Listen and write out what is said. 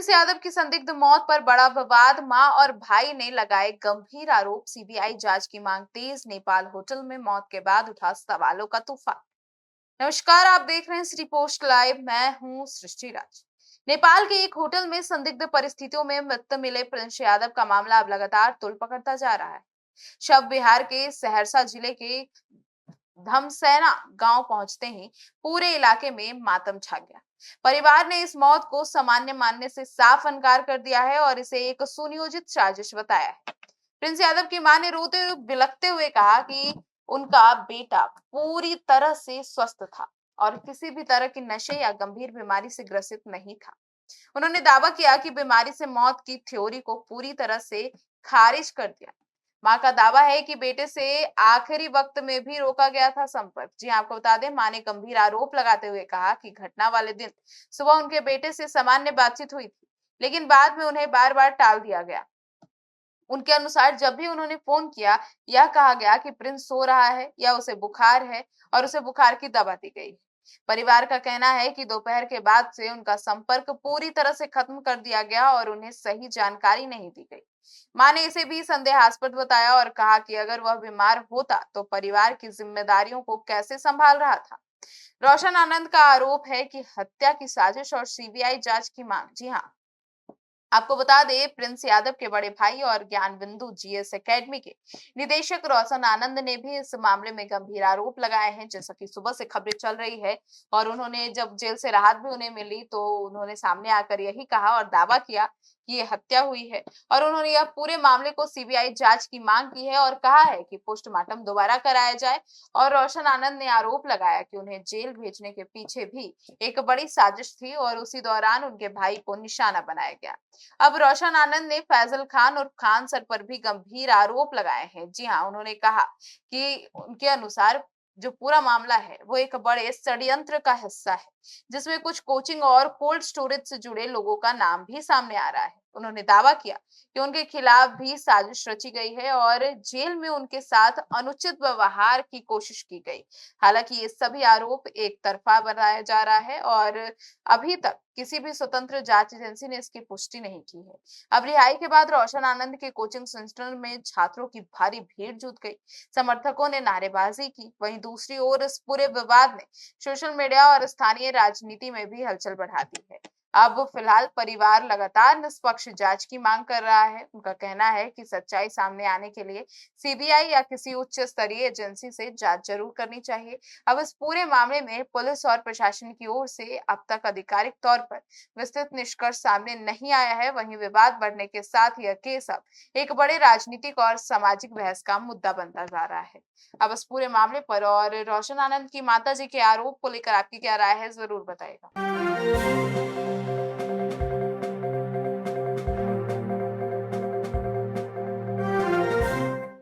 Prince Yadav की संदिग्ध मौत पर बड़ा विवाद, मां और भाई ने लगाए गंभीर आरोप, सीबीआई जांच की मांग तेज, नेपाल होटल में मौत के बाद उठा सवालों का तूफान। नमस्कार, आप देख रहे हैं सिटी पोस्ट लाइव। मैं हूं सृष्टि राज। नेपाल के एक होटल में संदिग्ध परिस्थितियों में मृत मिले प्रिंस यादव का मामला अब लगातार तूल पकड़ता जा रहा है। शव बिहार के सहरसा जिले के धमसैना गांव पहुंचते ही पूरे इलाके में मातम छा गया। परिवार ने इस मौत को सामान्य मानने से साफ इनकार कर दिया है और इसे एक सुनियोजित साजिश बताया है। प्रिंस यादव की मां ने रोते हुए बिलखते हुए कहा कि उनका बेटा पूरी तरह से स्वस्थ था और किसी भी तरह की नशे या गंभीर बीमारी से ग्रसित नहीं था। उन्होंने दावा किया कि बीमारी से मौत की थ्योरी को पूरी तरह से खारिज कर दिया। मां का दावा है कि बेटे से आखिरी वक्त में भी रोका गया था संपर्क। जी हाँ, आपको बता दें, मां ने गंभीर आरोप लगाते हुए कहा कि घटना वाले दिन सुबह उनके बेटे से सामान्य बातचीत हुई थी, लेकिन बाद में उन्हें बार बार टाल दिया गया। उनके अनुसार जब भी उन्होंने फोन किया, यह कहा गया कि प्रिंस सो रहा है या उसे बुखार है और उसे बुखार की दवा दी गई। परिवार का कहना है कि दोपहर के बाद से उनका संपर्क पूरी तरह से खत्म कर दिया गया और उन्हें सही जानकारी नहीं दी गई। मां ने इसे भी संदेहास्पद बताया और कहा कि अगर वह बीमार होता तो परिवार की जिम्मेदारियों को कैसे संभाल रहा था। रोशन आनंद का आरोप है कि हत्या की साजिश और सीबीआई जांच की मांग। जी हाँ, आपको बता दें, प्रिंस यादव के बड़े भाई और ज्ञान बिंदु जीएस एकेडमी के निदेशक रोशन आनंद ने भी इस मामले में गंभीर आरोप लगाए हैं। जैसा कि सुबह से खबरें चल रही है और उन्होंने जब जेल से राहत भी उन्हें मिली तो उन्होंने सामने आकर यही कहा और दावा किया कि ये हत्या हुई है और उन्होंने यह पूरे मामले को सीबीआई जांच की मांग की है और कहा है कि पोस्टमार्टम दोबारा कराया जाए। और रोशन आनंद ने आरोप लगाया कि उन्हें जेल भेजने के पीछे भी एक बड़ी साजिश थी और उसी दौरान उनके भाई को निशाना बनाया गया। अब रोशन आनंद ने फैजल खान और खान सर पर भी गंभीर आरोप लगाए हैं। जी हाँ, उन्होंने कहा कि उनके अनुसार जो पूरा मामला है वो एक बड़े षड्यंत्र का हिस्सा है, जिसमें कुछ कोचिंग और कोल्ड स्टोरेज से जुड़े लोगों का नाम भी सामने आ रहा है। उन्होंने दावा किया कि उनके खिलाफ भी साजिश रची गई है और जेल में उनके साथ अनुचित व्यवहार की कोशिश की गई। हालांकि ये सभी आरोप एक तरफा बनाया जा रहा है और अभी तक किसी भी स्वतंत्र जांच एजेंसी ने इसकी पुष्टि नहीं की है। अब रिहाई के बाद रोशन आनंद के कोचिंग सेंटर में छात्रों की भारी भीड़ जुट गई। समर्थकों ने नारेबाजी की। वहीं दूसरी ओर इस पूरे विवाद ने सोशल मीडिया और स्थानीय राजनीति में भी हलचल बढ़ा दी है। अब फिलहाल परिवार लगातार निष्पक्ष जांच की मांग कर रहा है। उनका कहना है कि सच्चाई सामने आने के लिए सीबीआई या किसी उच्च स्तरीय एजेंसी से जांच जरूर करनी चाहिए। अब इस पूरे मामले में पुलिस और प्रशासन की ओर से अब तक आधिकारिक तौर पर विस्तृत निष्कर्ष सामने नहीं आया है। वहीं विवाद बढ़ने के साथ यह केस अब एक बड़े राजनीतिक और सामाजिक बहस का मुद्दा बनता जा रहा है। अब इस पूरे मामले पर और रोशन आनंद की माताजी के आरोप को लेकर आपकी क्या राय है, जरूर बताइएगा।